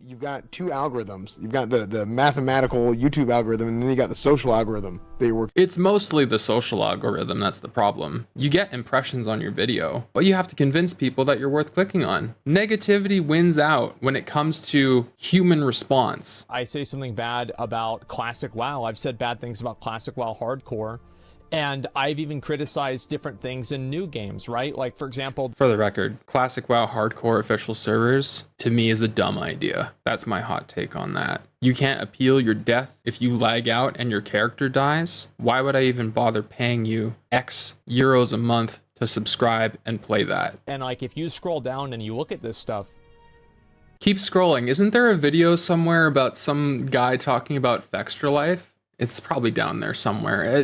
you've got two algorithms. You've got the mathematical YouTube algorithm, and then you got the social algorithm that you're working. It's mostly the social algorithm that's the problem. You get impressions on your video, but you have to convince people that you're worth clicking on. Negativity wins out when it comes to human response. I say something bad about Classic WoW. I've said bad things about Classic WoW Hardcore. And I've even criticized different things in new games, right? Like, for example... For the record, Classic WoW Hardcore official servers, to me, is a dumb idea. That's my hot take on that. You can't appeal your death if you lag out and your character dies. Why would I even bother paying you X euros a month to subscribe and play that? And, like, if you scroll down and you look at this stuff... Keep scrolling. Isn't there a video somewhere about some guy talking about Fextra Life? It's probably down there somewhere.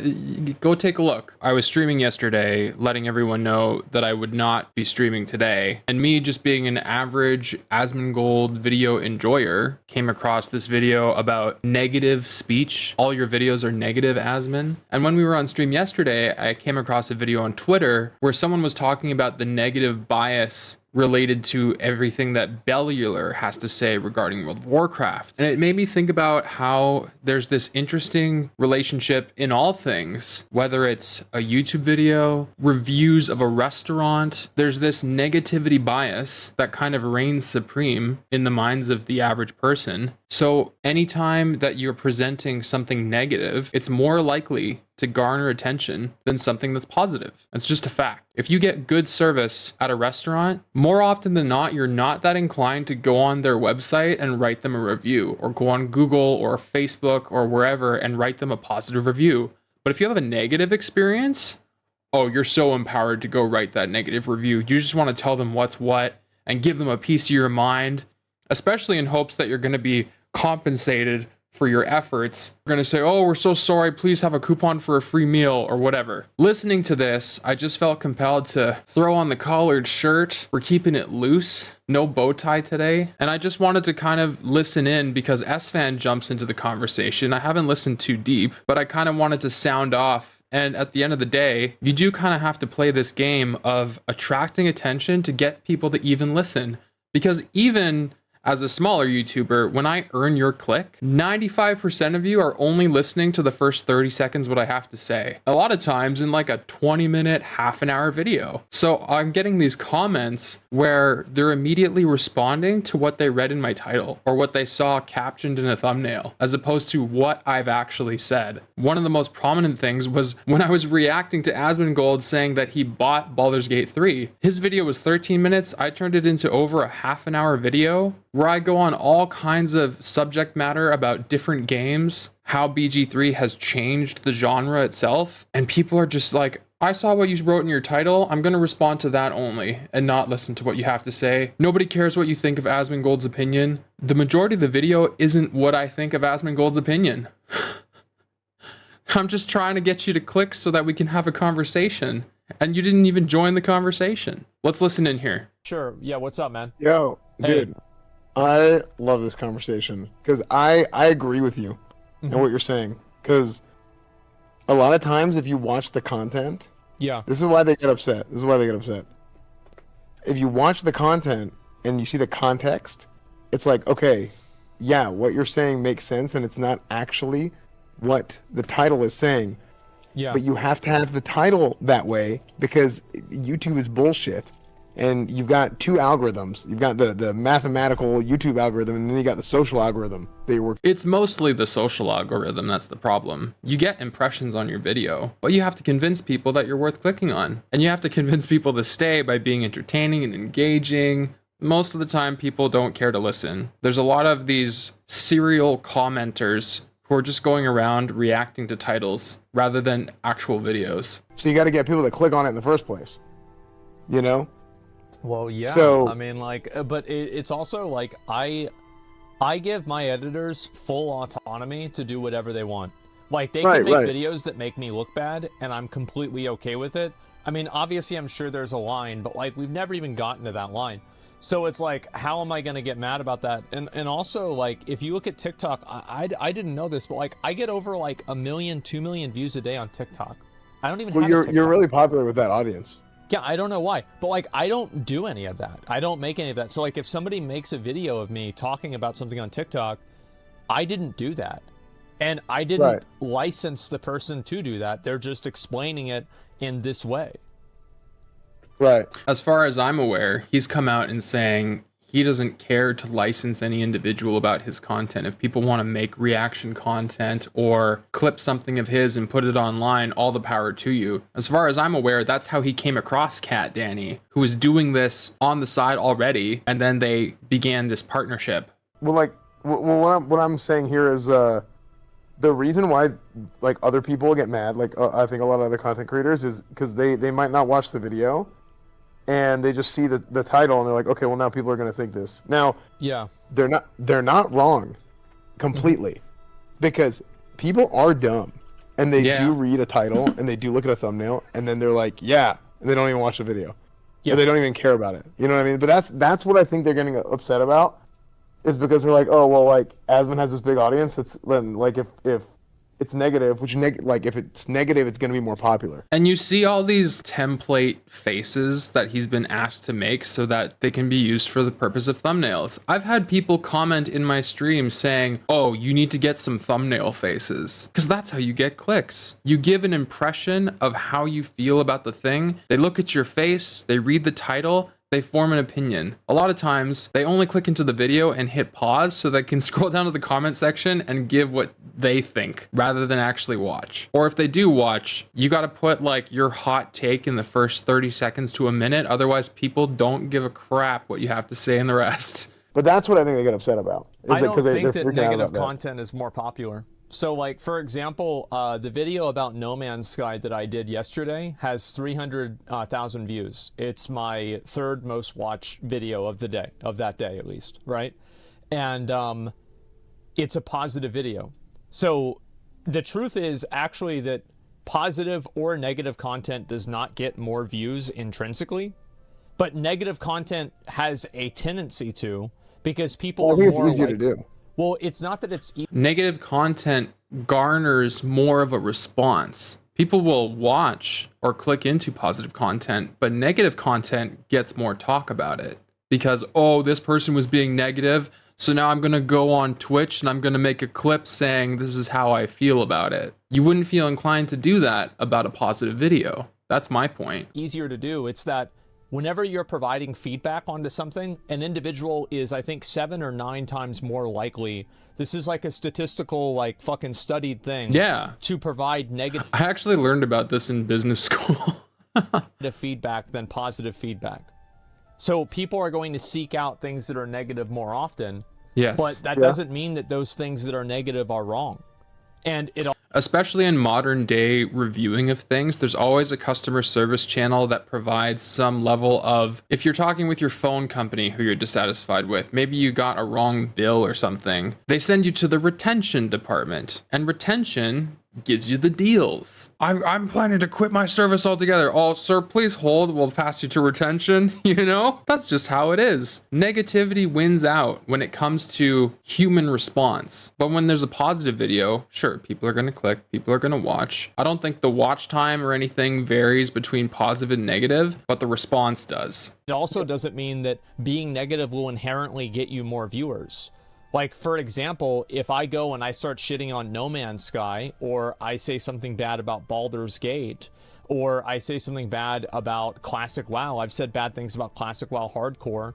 Go take a look. I was streaming yesterday, letting everyone know that I would not be streaming today. And me, just being an average Asmongold video enjoyer, came across this video about negative speech. All your videos are negative, Asmon. And when we were on stream yesterday, I came across a video on Twitter where someone was talking about the negative bias related to everything that Bellular has to say regarding World of Warcraft. And it made me think about how there's this interesting relationship in all things, whether it's a YouTube video, reviews of a restaurant, there's this negativity bias that kind of reigns supreme in the minds of the average person. So anytime that you're presenting something negative, it's more likely to garner attention than something that's positive. It's just a fact. If you get good service at a restaurant, more often than not, you're not that inclined to go on their website and write them a review, or go on Google or Facebook or wherever and write them a positive review. But if you have a negative experience, oh, you're so empowered to go write that negative review. You just want to tell them what's what and give them a piece of your mind, especially in hopes that you're going to be compensated for your efforts. We're going to say, oh, we're so sorry, please have a coupon for a free meal or whatever. Listening to this, I just felt compelled to throw on the collared shirt. We're keeping it loose. No bow tie today. And I just wanted to kind of listen in because S-Fan jumps into the conversation. I haven't listened too deep, but I kind of wanted to sound off. And at the end of the day, you do kind of have to play this game of attracting attention to get people to even listen. Because even as a smaller YouTuber, when I earn your click, 95% of you are only listening to the first 30 seconds what I have to say. A lot of times in like a 20-minute, half an hour video. So I'm getting these comments where they're immediately responding to what they read in my title or what they saw captioned in a thumbnail, as opposed to what I've actually said. One of the most prominent things was when I was reacting to Asmongold saying that he bought Baldur's Gate 3. His video was 13 minutes. I turned it into over a half an hour video where I go on all kinds of subject matter about different games, how BG3 has changed the genre itself, and people are just like, I saw what you wrote in your title, I'm going to respond to that only, and not listen to what you have to say. Nobody cares what you think of Asmongold's opinion. The majority of the video isn't what I think of Asmongold's opinion. I'm just trying to get you to click so that we can have a conversation, and you didn't even join the conversation. Let's listen in here. Sure, yeah, what's up, man? Yo, dude. I love this conversation because I agree with you and what you're saying. Because a lot of times, if you watch the content, this is why they get upset. If you watch the content and you see the context, it's like, okay, yeah, what you're saying makes sense, and it's not actually what the title is saying. Yeah. But you have to have the title that way because YouTube is bullshit. And you've got two algorithms. You've got the mathematical YouTube algorithm, and then you got the social algorithm that you're working. It's mostly the social algorithm that's the problem. You get impressions on your video, but you have to convince people that you're worth clicking on. And you have to convince people to stay by being entertaining and engaging. Most of the time, people don't care to listen. There's a lot of these serial commenters who are just going around reacting to titles rather than actual videos. So you got to get people to click on it in the first place, you know? Well, yeah. So, I mean, like, but it's also like I give my editors full autonomy to do whatever they want. Like, they can make videos that make me look bad, and I'm completely okay with it. I mean, obviously, I'm sure there's a line, but like, we've never even gotten to that line. So it's like, how am I going to get mad about that? And also, like, if you look at TikTok, I didn't know this, but like, I get over like 1 million, 2 million views a day on TikTok. I don't even have a TikTok. You're really popular with that audience. Yeah, I don't know why, but like I don't do any of that. I don't make any of that. So like if somebody makes a video of me talking about something on TikTok, I didn't do that. And I didn't license the person to do that. They're just explaining it in this way. Right. As far as I'm aware, he's come out and saying he doesn't care to license any individual about his content. If people want to make reaction content or clip something of his and put it online, all the power to you. As far as I'm aware, that's how he came across Cat Danny, who was doing this on the side already, and then they began this partnership. Well, like, what I'm saying here is the reason why like other people get mad, like I think a lot of other content creators, is because they might not watch the video. And they just see the title and they're like, okay, well now people are going to think this. Now, yeah, they're not wrong completely, because people are dumb and they do read a title and they do look at a thumbnail and then they're like, yeah, and they don't even watch the video. Yeah, or they don't even care about it. You know what I mean? But that's what I think they're getting upset about, is because they're like, oh well, like Asmon has this big audience. It's then like if it's negative, like if it's negative, it's going to be more popular. And you see all these template faces that he's been asked to make so that they can be used for the purpose of thumbnails. I've had people comment in my stream saying, oh, you need to get some thumbnail faces, because that's how you get clicks. You give an impression of how you feel about the thing. They look at your face, they read the title, they form an opinion. A lot of times they only click into the video and hit pause so they can scroll down to the comment section and give what they think rather than actually watch. Or if they do watch, you got to put like your hot take in the first 30 seconds to a minute. Otherwise people don't give a crap what you have to say in the rest. But that's what I think they get upset about. I don't think that negative content is more popular. So like, for example, the video about No Man's Sky that I did yesterday has 300,000 views. It's my third most watched video of the day, of that day at least, right? And it's a positive video. So the truth is actually that positive or negative content does not get more views intrinsically, but negative content has a tendency to, because people I think it's easier to do. Well, it's not that it's negative content garners more of a response. People will watch or click into positive content, but negative content gets more talk about it because, oh, this person was being negative, so now I'm going to go on Twitch and I'm going to make a clip saying this is how I feel about it. You wouldn't feel inclined to do that about a positive video. That's my point. Easier to do. It's that whenever you're providing feedback onto something, an individual is, I think, 7 or 9 times more likely. This is like a statistical, like fucking studied thing. Yeah. To provide negative. I actually learned about this in business school. Feedback than positive feedback. So people are going to seek out things that are negative more often. Yes. But that doesn't mean that those things that are negative are wrong. And it especially in modern day reviewing of things, there's always a customer service channel that provides some level of, if you're talking with your phone company who you're dissatisfied with, maybe you got a wrong bill or something, they send you to the retention department, and retention gives you the deals. I'm planning to quit my service altogether. Oh, sir, please hold. We'll pass you to retention. You know, that's just how it is. Negativity wins out when it comes to human response. But when there's a positive video, sure, people are going to click, people are going to watch. I don't think the watch time or anything varies between positive and negative, but the response does. It also doesn't mean that being negative will inherently get you more viewers. Like, for example, if I go and I start shitting on No Man's Sky, or I say something bad about Baldur's Gate, or I say something bad about Classic WoW, I've said bad things about Classic WoW Hardcore,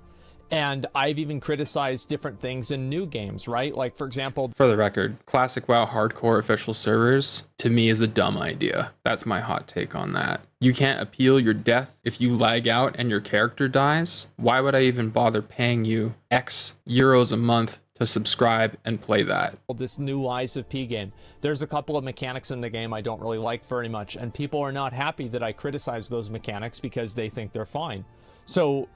and I've even criticized different things in new games, right? Like, for example... For the record, Classic WoW Hardcore official servers, to me, is a dumb idea. That's my hot take on that. You can't appeal your death if you lag out and your character dies. Why would I even bother paying you X euros a month to subscribe and play that? This new Lies of P game, there's a couple of mechanics in the game I don't really like very much, and people are not happy that I criticize those mechanics because they think they're fine. So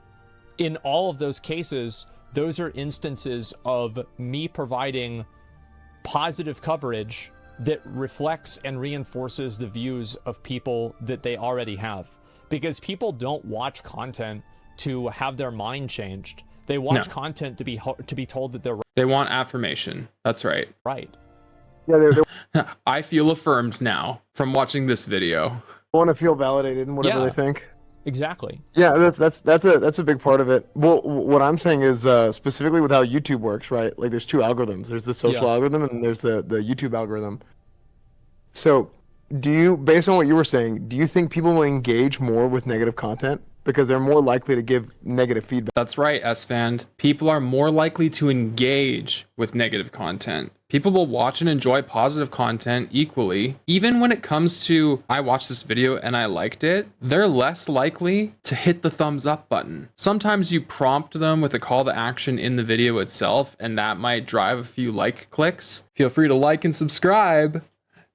in all of those cases, those are instances of me providing positive coverage that reflects and reinforces the views of people that they already have, because people don't watch content to have their mind changed. They watch content to be told that they're right. They want affirmation. That's right. Right. Yeah, I feel affirmed now from watching this video. I want to feel validated in whatever they think. Exactly. Yeah, that's a big part of it. Well, what I'm saying is specifically with how YouTube works, right? Like, there's two algorithms. There's the social algorithm and there's the YouTube algorithm. So, based on what you were saying, do you think people will engage more with negative content because they're more likely to give negative feedback? That's right, S-Fan. People are more likely to engage with negative content. People will watch and enjoy positive content equally. Even when it comes to, I watched this video and I liked it, they're less likely to hit the thumbs up button. Sometimes you prompt them with a call to action in the video itself, and that might drive a few like clicks. Feel free to like and subscribe.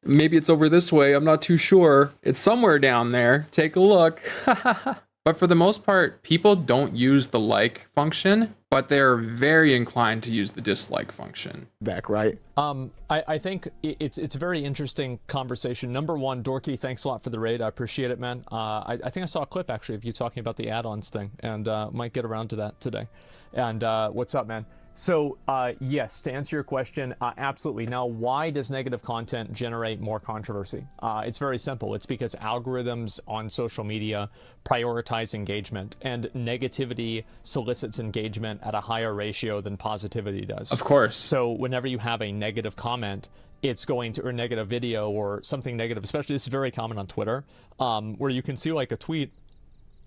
Maybe it's over this way, I'm not too sure. It's somewhere down there. Take a look. But for the most part, people don't use the like function, but they're very inclined to use the dislike function. Back, right? I think it's a very interesting conversation. Number one, Dorky, thanks a lot for the raid. I appreciate it, man. I think I saw a clip actually of you talking about the add-ons thing, and might get around to that today. And what's up, man? So, yes, to answer your question, absolutely. Now, why does negative content generate more controversy? It's very simple. It's because algorithms on social media prioritize engagement, and negativity solicits engagement at a higher ratio than positivity does. Of course. So whenever you have a negative comment, it's going to, or negative video or something negative, especially this is very common on Twitter, where you can see like a tweet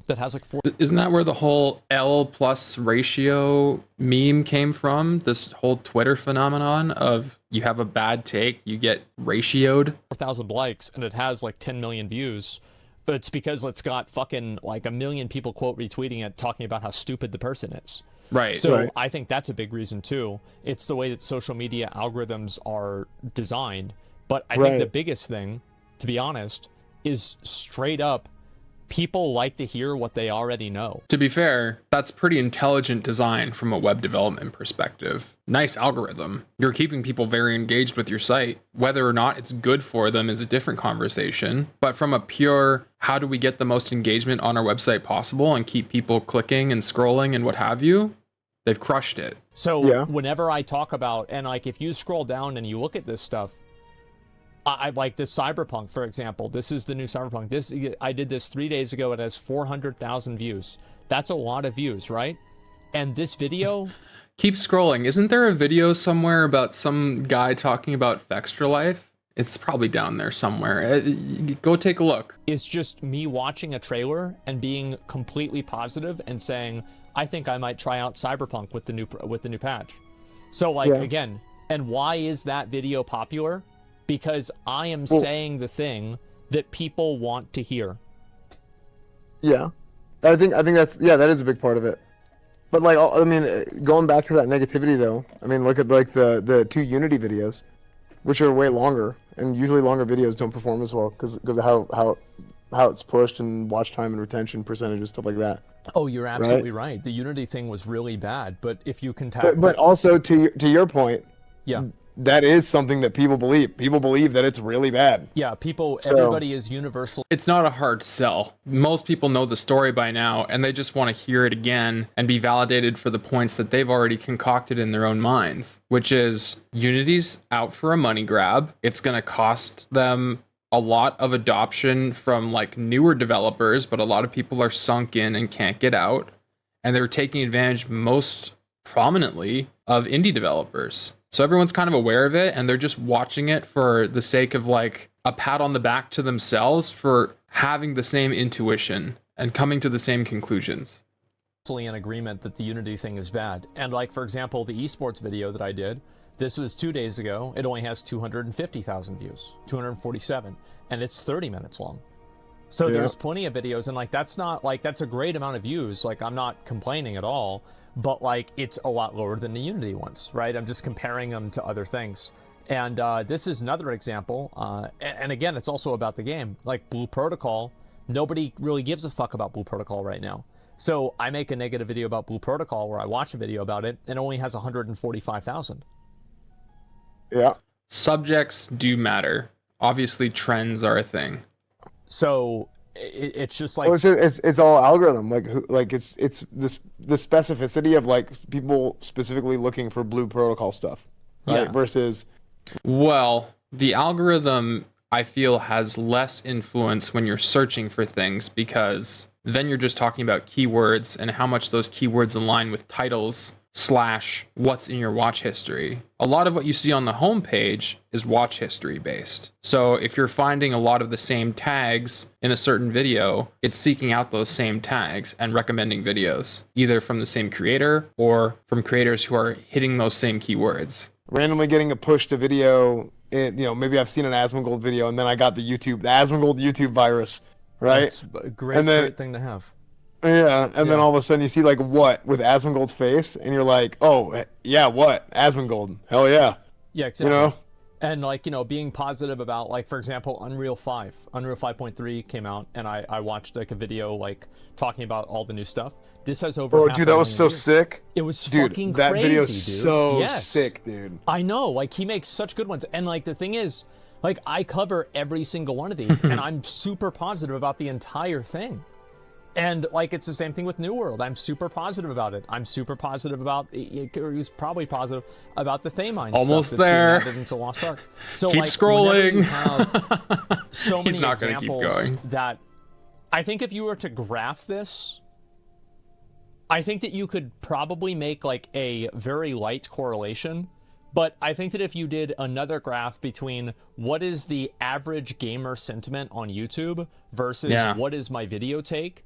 that has like 4. Isn't that where the whole L plus ratio meme came from? This whole Twitter phenomenon of you have a bad take, you get ratioed. 4,000 likes and it has like 10 million views. But it's because it's got fucking like 1 million people quote retweeting it, talking about how stupid the person is. Right. So right. I think that's a big reason too. It's the way that social media algorithms are designed. But I think the biggest thing, to be honest, is straight up people like to hear what they already know. To be fair, that's pretty intelligent design from a web development perspective. Nice algorithm. You're keeping people very engaged with your site. Whether or not it's good for them is a different conversation. But from a pure, how do we get the most engagement on our website possible and keep people clicking and scrolling and what have you, they've crushed it. So whenever I talk about, and like if you scroll down and you look at this stuff, I like this Cyberpunk, for example. This is the new Cyberpunk. I did this 3 days ago. It has 400,000 views. That's a lot of views, right? And this video... Keep scrolling. Isn't there a video somewhere about some guy talking about Extra Life? It's probably down there somewhere. Go take a look. It's just me watching a trailer and being completely positive and saying, I think I might try out Cyberpunk with the new patch. So, like, again, and why is that video popular? Because I am saying the thing that people want to hear. Yeah, I think that's that is a big part of it. But like, I mean, going back to that negativity though, I mean, look at like the 2 Unity videos, which are way longer, and usually longer videos don't perform as well because of how it's pushed and watch time and retention percentages, stuff like that. Oh, you're absolutely right. The Unity thing was really bad, but if you can but also to your point, yeah. That is something that people believe. People believe that it's really bad. Yeah, everybody is universal. It's not a hard sell. Most people know the story by now, and they just want to hear it again and be validated for the points that they've already concocted in their own minds, which is Unity's out for a money grab. It's going to cost them a lot of adoption from like newer developers, but a lot of people are sunk in and can't get out. And they're taking advantage most prominently of indie developers. So everyone's kind of aware of it, and they're just watching it for the sake of like a pat on the back to themselves for having the same intuition and coming to the same conclusions. In agreement that the Unity thing is bad. And like, for example, the esports video that I did, this was 2 days ago. It only has 250,000 views, 247, and it's 30 minutes long. So there's plenty of videos, and like that's a great amount of views. Like, I'm not complaining at all. But like, it's a lot lower than the Unity ones, right? I'm just comparing them to other things. And this is another example. And again, it's also about the game. Like Blue Protocol, nobody really gives a fuck about Blue Protocol right now. So I make a negative video about Blue Protocol where I watch a video about it and it only has 145,000. Yeah. Subjects do matter. Obviously, trends are a thing. So it's just like it's all algorithm. Like it's the specificity of like people specifically looking for Blue Protocol stuff, right? Versus, well, the algorithm I feel has less influence when you're searching for things because Then you're just talking about keywords and how much those keywords align with titles / what's in your watch history. A lot of what you see on the homepage is watch history based. So if you're finding a lot of the same tags in a certain video, it's seeking out those same tags and recommending videos, either from the same creator or from creators who are hitting those same keywords. Randomly getting a push to video, maybe I've seen an Asmongold video and then I got the Asmongold YouTube virus, right? It's a great thing to have. Yeah, and then all of a sudden you see like what with Asmongold's face, and you're like, oh yeah, what Asmongold? Hell yeah. Yeah, exactly. And like being positive about, like, for example, Unreal 5.3 came out, and I watched like a video like talking about all the new stuff. This has over. Oh, dude, that was so sick. It was fucking that crazy, video's dude. So sick, dude. I know, like he makes such good ones, and like the thing is, like I cover every single one of these, and I'm super positive about the entire thing. And like it's the same thing with New World. I'm super positive about it. I'm super positive about. He's probably positive about the Thamine almost stuff there. That's into Lost Ark. So keep like, scrolling. You have so many He's not gonna keep going. That I think if you were to graph this, I think that you could probably make like a very light correlation. But I think that if you did another graph between what is the average gamer sentiment on YouTube versus what is my video take.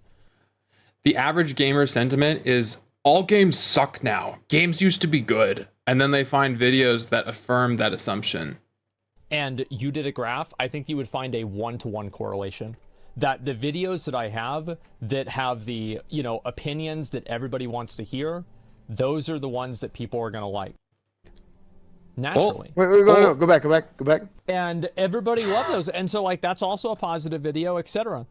The average gamer sentiment is all games suck now. Games used to be good. And then they find videos that affirm that assumption. And you did a graph, I think you would find a 1-to-1 correlation. That the videos that I have that have the, opinions that everybody wants to hear, those are the ones that people are going to like. Naturally. No, go back. And everybody loved those. And so like that's also a positive video, etc.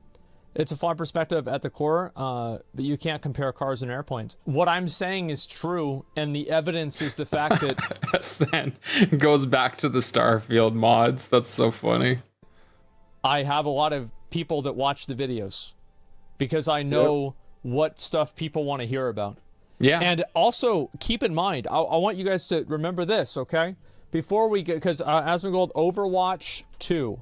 It's a flawed perspective at the core, but you can't compare cars and airplanes. What I'm saying is true, and the evidence is the fact that Sven goes back to the Starfield mods. That's so funny. I have a lot of people that watch the videos because I know what stuff people want to hear about. Yeah. And also keep in mind, I want you guys to remember this, okay? Before we get, because Asmongold, Overwatch 2.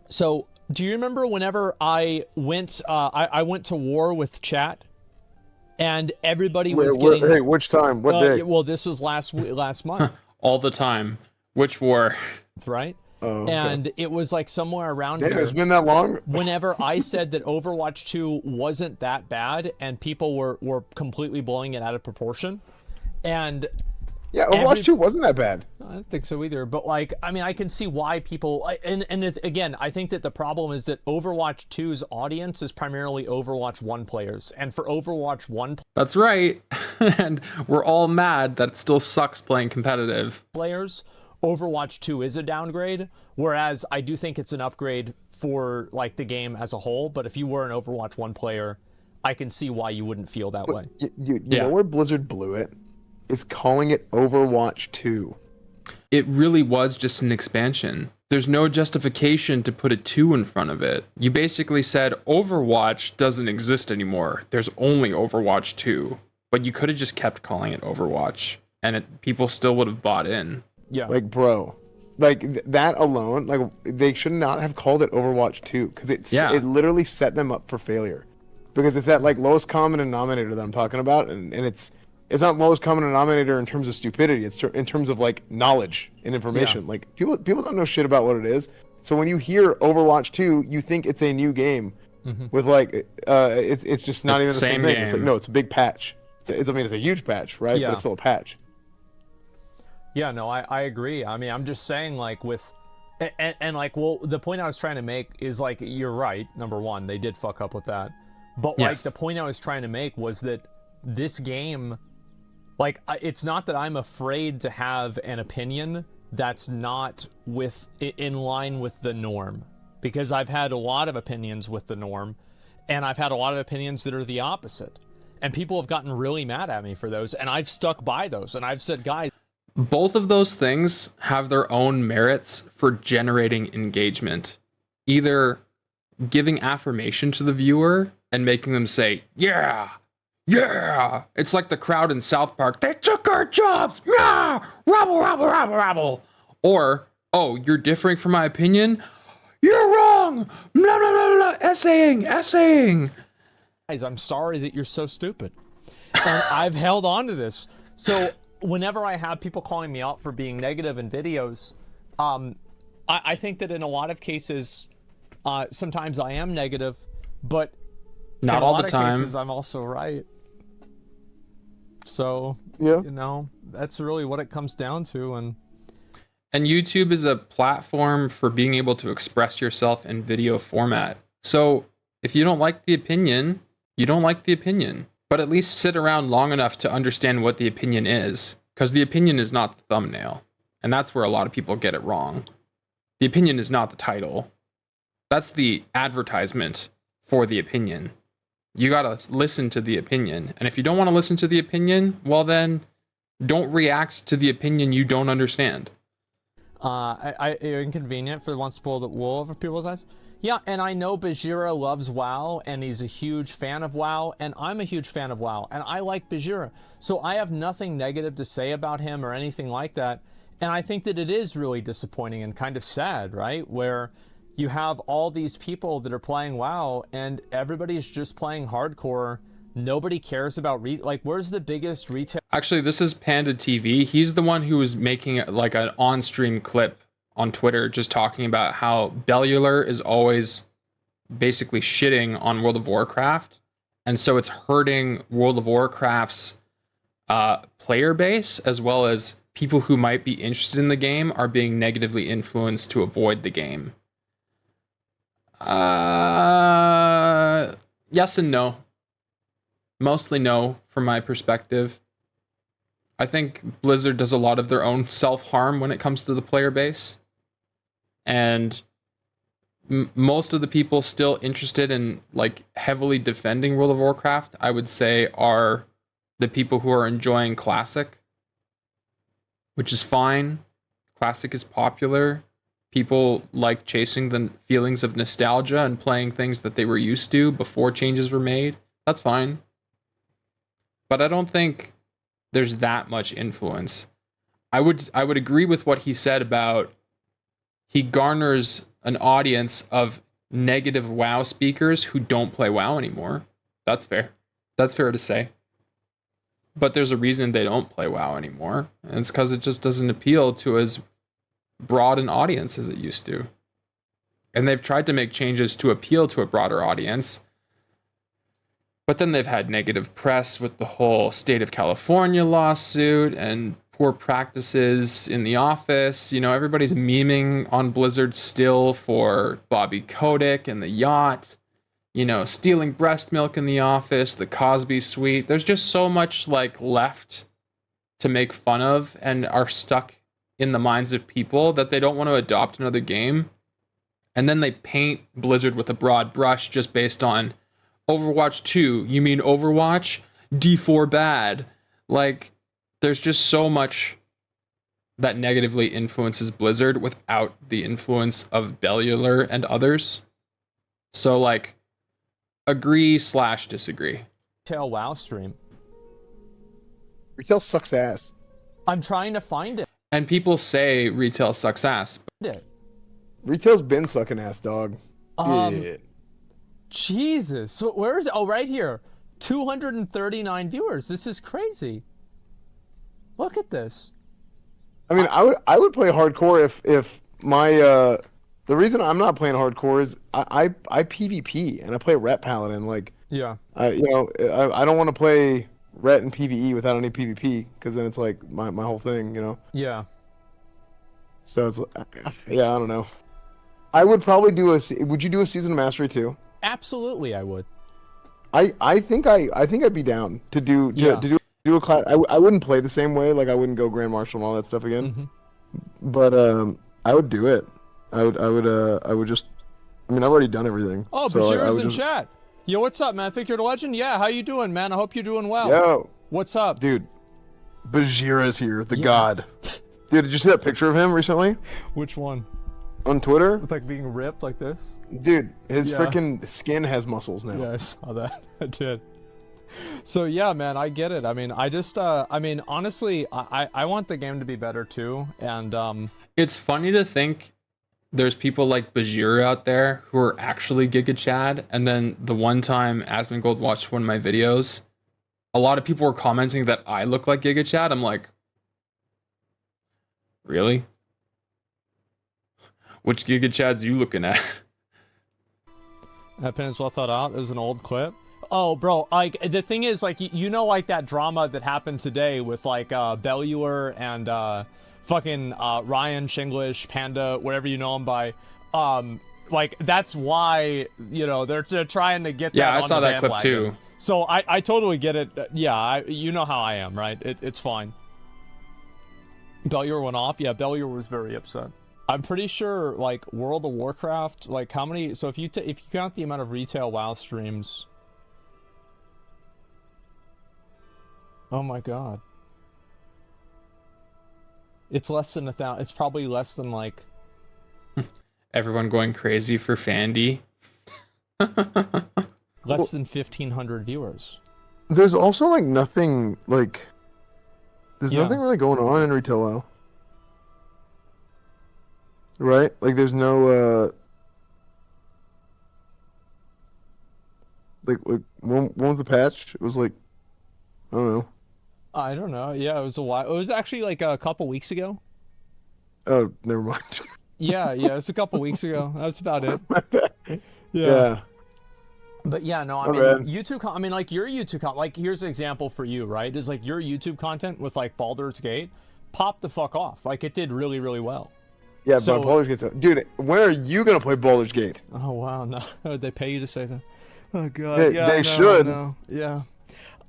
So, do you remember whenever I went to war with chat, and everybody was getting... Hey, which time? What day? Well, this was last month. All the time. Which war? Right? Oh, okay. And it was like somewhere around Damn, here. it's been that long? Whenever I said that Overwatch 2 wasn't that bad, and people were completely blowing it out of proportion, and... Yeah, Overwatch 2 wasn't that bad. I don't think so either. But like, I mean, I can see why people again, I think that the problem is that Overwatch 2's audience is primarily Overwatch 1 players, and for Overwatch 1 that's right. And we're all mad that it still sucks playing competitive players, Overwatch 2 is a downgrade, whereas I do think it's an upgrade for like the game as a whole. But if you were an Overwatch 1 player, I can see why you wouldn't feel that way. You know where Blizzard blew it? Is calling it Overwatch 2. It really was just an expansion. There's no justification to put a 2 in front of it. You basically said Overwatch doesn't exist anymore. There's only Overwatch 2. But you could have just kept calling it Overwatch, and people still would have bought in. Yeah. Like, bro, like that alone, like they should not have called it Overwatch 2 because it literally set them up for failure. Because it's that like lowest common denominator that I'm talking about, and it's not lowest common denominator in terms of stupidity. It's in terms of like knowledge and information. Yeah. Like people don't know shit about what it is. So when you hear Overwatch 2, you think it's a new game with like it's just not even the same thing. Game. It's like no, it's a big patch. It's a huge patch, right? Yeah. But it's still a patch. Yeah, no, I agree. I mean, I'm just saying like with and like well, the point I was trying to make is like you're right. Number one, they did fuck up with that. But like the point I was trying to make was that this game. Like, it's not that I'm afraid to have an opinion that's not in line with the norm. Because I've had a lot of opinions with the norm, and I've had a lot of opinions that are the opposite. And people have gotten really mad at me for those, and I've stuck by those, and I've said, guys... Both of those things have their own merits for generating engagement. Either giving affirmation to the viewer and making them say, yeah! Yeah, it's like the crowd in South Park. They took our jobs. Yeah, rabble, rabble, rabble, rabble. Or, oh, you're differing from my opinion. You're wrong. No. Essaying. Guys, I'm sorry that you're so stupid. And I've held on to this. So whenever I have people calling me out for being negative in videos, I think that in a lot of cases, sometimes I am negative, but not all the time. Cases, I'm also right. So, yeah, you know, that's really what it comes down to. And YouTube is a platform for being able to express yourself in video format. So if you don't like the opinion, you don't like the opinion. But at least sit around long enough to understand what the opinion is. Because the opinion is not the thumbnail. And that's where a lot of people get it wrong. The opinion is not the title. That's the advertisement for the opinion. You gotta listen to the opinion. And if you don't want to listen to the opinion, well then, don't react to the opinion you don't understand. Inconvenient for wants to pull the wool over people's eyes. Yeah, and I know Bajira loves WoW, and he's a huge fan of WoW, and I'm a huge fan of WoW, and I like Bajira. So I have nothing negative to say about him or anything like that. And I think that it is really disappointing and kind of sad, right? Where you have all these people that are playing WoW, and everybody's just playing hardcore. Nobody cares about where's the biggest retail? Actually, this is Panda TV. He's the one who was making like an on-stream clip on Twitter just talking about how Bellular is always basically shitting on World of Warcraft. And so it's hurting World of Warcraft's player base, as well as people who might be interested in the game are being negatively influenced to avoid the game. Yes and no. Mostly no, from my perspective. I think Blizzard does a lot of their own self-harm when it comes to the player base. And most of the people still interested in like heavily defending World of Warcraft, I would say, are the people who are enjoying Classic, which is fine. Classic is popular. People like chasing the feelings of nostalgia and playing things that they were used to before changes were made. That's fine. But I don't think there's that much influence. I would agree with what he said about he garners an audience of negative WoW speakers who don't play WoW anymore. That's fair. That's fair to say. But there's a reason they don't play WoW anymore. And it's because it just doesn't appeal to as broad an audience as it used to. And they've tried to make changes to appeal to a broader audience. But then they've had negative press with the whole State of California lawsuit and poor practices in the office. You know, everybody's memeing on Blizzard still for Bobby Kotick and the yacht. You know, stealing breast milk in the office, the Cosby suite. There's just so much like left to make fun of and are stuck in the minds of people that they don't want to adopt another game. And then they paint Blizzard with a broad brush just based on Overwatch 2. You mean Overwatch? D4 bad. Like, there's just so much that negatively influences Blizzard without the influence of Bellular and others. So, like, agree/disagree. Retail WoW stream. Retail sucks ass. I'm trying to find it. And people say retail sucks ass. Retail's been sucking ass, dog. Yeah. Jesus. So where is it? Oh, right here. 239 viewers. This is crazy. Look at this. I mean, I would play hardcore if my the reason I'm not playing hardcore is I PvP and I play Ret Paladin. Like, yeah, I don't want to play Ret and PvE without any PvP because then it's like my whole thing, you know. Yeah. So it's yeah, I don't know. I would probably do would you do a Season of Mastery too? Absolutely, I would. I think I'd be down to do a class. I wouldn't play the same way, like I wouldn't go Grand Marshal and all that stuff again. Mm-hmm. But I would do it. I would just. I mean, I've already done everything. Oh, so Bashir's in chat. Yo, what's up, man? I think you're the legend. Yeah, how you doing, man? I hope you're doing well. Yo, what's up, dude? Bajira's here, the god. Dude, did you see that picture of him recently? Which one? On Twitter? It's like being ripped like this? Dude, his freaking skin has muscles now. Yeah, I saw that. I did. So yeah, man, I get it. I mean, honestly, I want the game to be better too. And it's funny to think there's people like Bajir out there who are actually Giga Chad. And then the one time Asmongold watched one of my videos, a lot of people were commenting that I look like Giga Chad. I'm like, really? Which Giga Chads you looking at? That pin is well thought out. It was an old clip. Oh, bro, like, the thing is, like, you know, like, that drama that happened today with, like, Belluer and, fucking, Ryan, Shinglish, Panda, whatever you know him by, like, that's why, you know, they're trying to get that on the bandwagon. Yeah, I saw that clip, too. So, I totally get it. Yeah, you know how I am, right? It's fine. Belluer went off? Yeah, Belluer was very upset. I'm pretty sure, like, World of Warcraft, like, how many... So, if you count the amount of retail WoW streams... Oh my god. It's less than 1,000... It's probably less than, like... Everyone going crazy for Fandy. Less than 1,500 viewers. There's also, like, nothing, like... There's nothing really going on in retail WoW. Right? Like, there's no, like when was the patch? It was like, I don't know. Yeah, it was a while. It was actually like a couple weeks ago. Oh, never mind. yeah, it was a couple weeks ago. That's about it. Yeah. But yeah, no, I mean, YouTube, I mean, like, your YouTube, like, here's an example for you, right? Is like your YouTube content with, like, Baldur's Gate popped the fuck off. Like, it did really, really well. Yeah, so, but Baldur's Gate's... Dude, when are you gonna play Baldur's Gate? Oh, wow, no. They pay you to say that? Oh, God. They should. No. Yeah.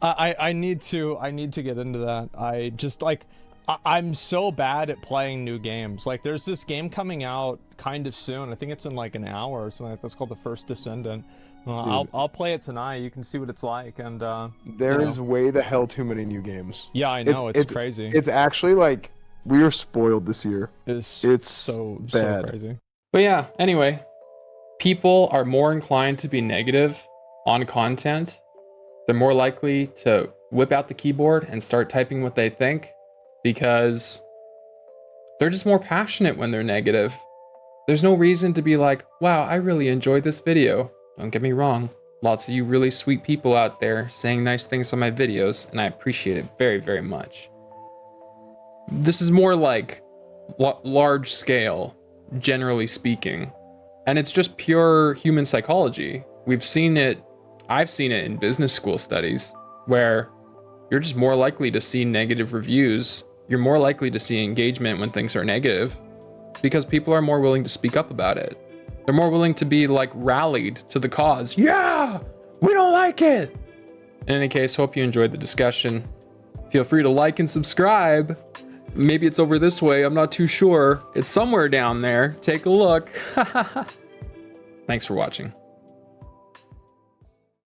I need to get into that. I just, like... I'm so bad at playing new games. Like, there's this game coming out kind of soon. I think it's in, like, an hour or something like that. It's called The First Descendant. I'll play it tonight. You can see what it's like, and there is way the hell too many new games. Yeah, I know, it's crazy. It's actually like we are spoiled this year. It's so bad. So crazy. But yeah, anyway, people are more inclined to be negative on content. They're more likely to whip out the keyboard and start typing what they think because they're just more passionate when they're negative. There's no reason to be like, wow, I really enjoyed this video. Don't get me wrong, lots of you really sweet people out there saying nice things on my videos, and I appreciate it very, very much. This is more like large scale, generally speaking, and it's just pure human psychology. I've seen it in business school studies, where you're just more likely to see negative reviews, you're more likely to see engagement when things are negative, because people are more willing to speak up about it. They're more willing to be, like, rallied to the cause. Yeah, we don't like it. In any case, hope you enjoyed the discussion. Feel free to like and subscribe. Maybe it's over this way, I'm not too sure. It's somewhere down there. Take a look. Thanks for watching.